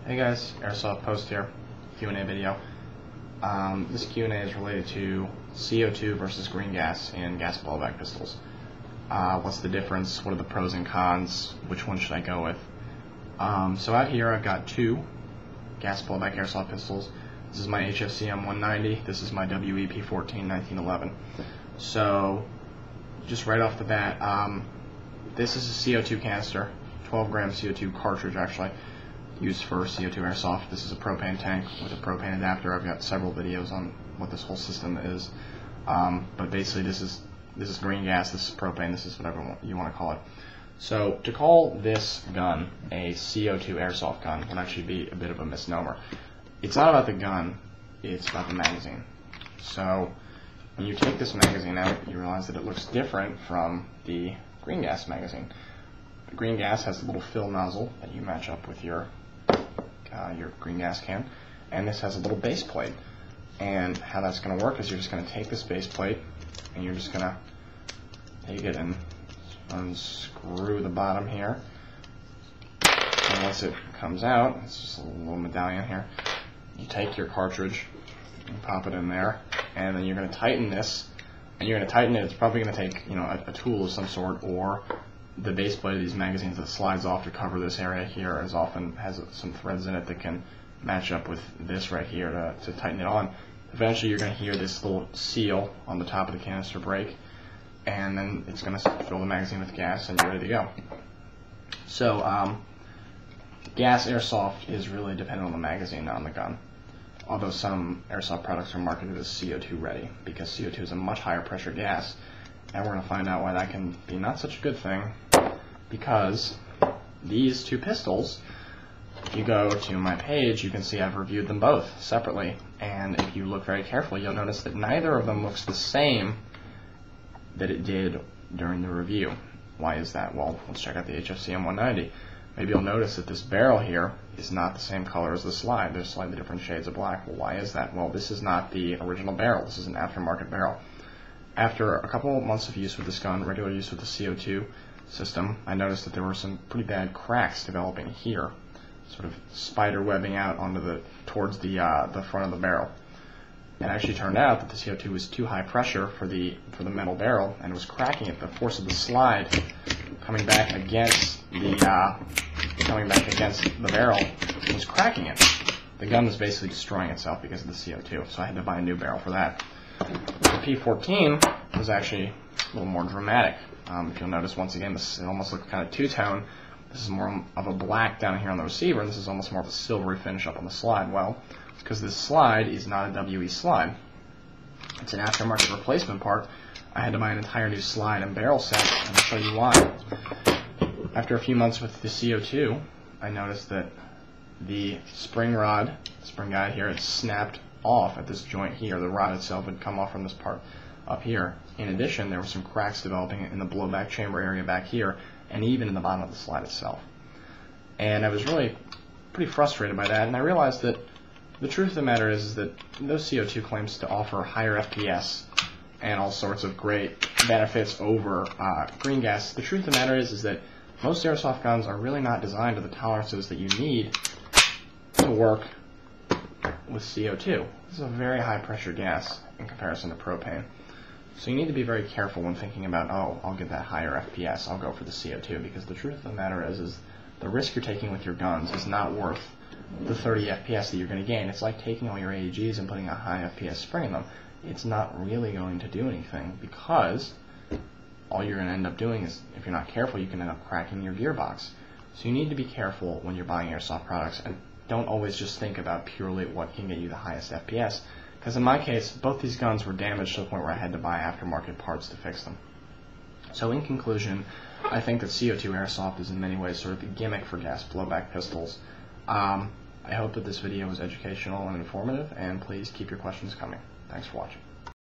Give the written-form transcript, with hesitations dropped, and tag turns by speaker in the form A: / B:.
A: Hey guys, AirsoftPost here, Q&A video. This Q&A is related to CO2 versus green gas in gas blowback pistols. What's the difference? What are the pros and cons? Which one should I go with? So out here I've got two gas blowback airsoft pistols. This is my HFCM 190, this is my WEP 14 1911. So just right off the bat, this is a CO2 canister, 12 gram CO2 cartridge actually, used for CO2 airsoft. This is a propane tank with a propane adapter. I've got several videos on what this whole system is, but basically this is green gas, this is propane, this is whatever you want to call it. So to call this gun a CO2 airsoft gun would actually be a bit of a misnomer. It's not about the gun, it's about the magazine. So when you take this magazine out, you realize that it looks different from the green gas magazine. The green gas has a little fill nozzle that you match up with your green gas can, and this has a little base plate. And how that's going to work is you're just going to take this base plate and you're just going to take it and unscrew the bottom here. And once it comes out, it's just a little medallion here. You take your cartridge and pop it in there, and then you're going to tighten this. And you're going to tighten it. It's probably going to take a tool of some sort, or the base plate of these magazines that slides off to cover this area here as often has some threads in it that can match up with this right here to tighten it on. Eventually you're going to hear this little seal on the top of the canister break, and then it's going to fill the magazine with gas and you're ready to go. So gas airsoft is really dependent on the magazine, not on the gun. Although some airsoft products are marketed as CO2 ready, because CO2 is a much higher pressure gas, and we're going to find out why that can be not such a good thing, because these two pistols, if you go to my page, you can see I've reviewed them both separately, and if you look very carefully, you'll notice that neither of them looks the same that it did during the review. Why is that? Well, let's check out the HFCM 190. Maybe you'll notice that this barrel here is not the same color as the slide. There's slightly different shades of black. Well, why is that? Well, this is not the original barrel. This is an aftermarket barrel. After a couple of months of use with this gun, regular use with the CO2 system, I noticed that there were some pretty bad cracks developing here, sort of spider webbing out towards the front of the barrel. It actually turned out that the CO2 was too high pressure for the metal barrel, and it was cracking it. The force of the slide coming back against the barrel was cracking it. The gun was basically destroying itself because of the CO2, so I had to buy a new barrel for that. The P14 was actually a little more dramatic. If you'll notice, once again, it almost looks kind of two-tone. This is more of a black down here on the receiver, and this is almost more of a silvery finish up on the slide. Well, it's because this slide is not a WE slide. It's an aftermarket replacement part. I had to buy an entire new slide and barrel set, and I'll show you why. After a few months with the CO2, I noticed that the spring guide here, had snapped off at this joint here. The rod itself had come off from this part up here. In addition, there were some cracks developing in the blowback chamber area back here, and even in the bottom of the slide itself. And I was really pretty frustrated by that, and I realized that the truth of the matter is that those CO2 claims to offer higher FPS and all sorts of great benefits over green gas. The truth of the matter is that most airsoft guns are really not designed to the tolerances that you need to work with CO2. This is a very high pressure gas in comparison to propane. So you need to be very careful when thinking about, oh, I'll get that higher FPS, I'll go for the CO2, because the truth of the matter is the risk you're taking with your guns is not worth the 30 FPS that you're going to gain. It's like taking all your AEGs and putting a high FPS spring in them. It's not really going to do anything, because all you're going to end up doing is, if you're not careful, you can end up cracking your gearbox. So you need to be careful when you're buying airsoft products, and don't always just think about purely what can get you the highest FPS. Because in my case, both these guns were damaged to the point where I had to buy aftermarket parts to fix them. So in conclusion, I think that CO2 airsoft is in many ways sort of the gimmick for gas blowback pistols. I hope that this video was educational and informative, and please keep your questions coming. Thanks for watching.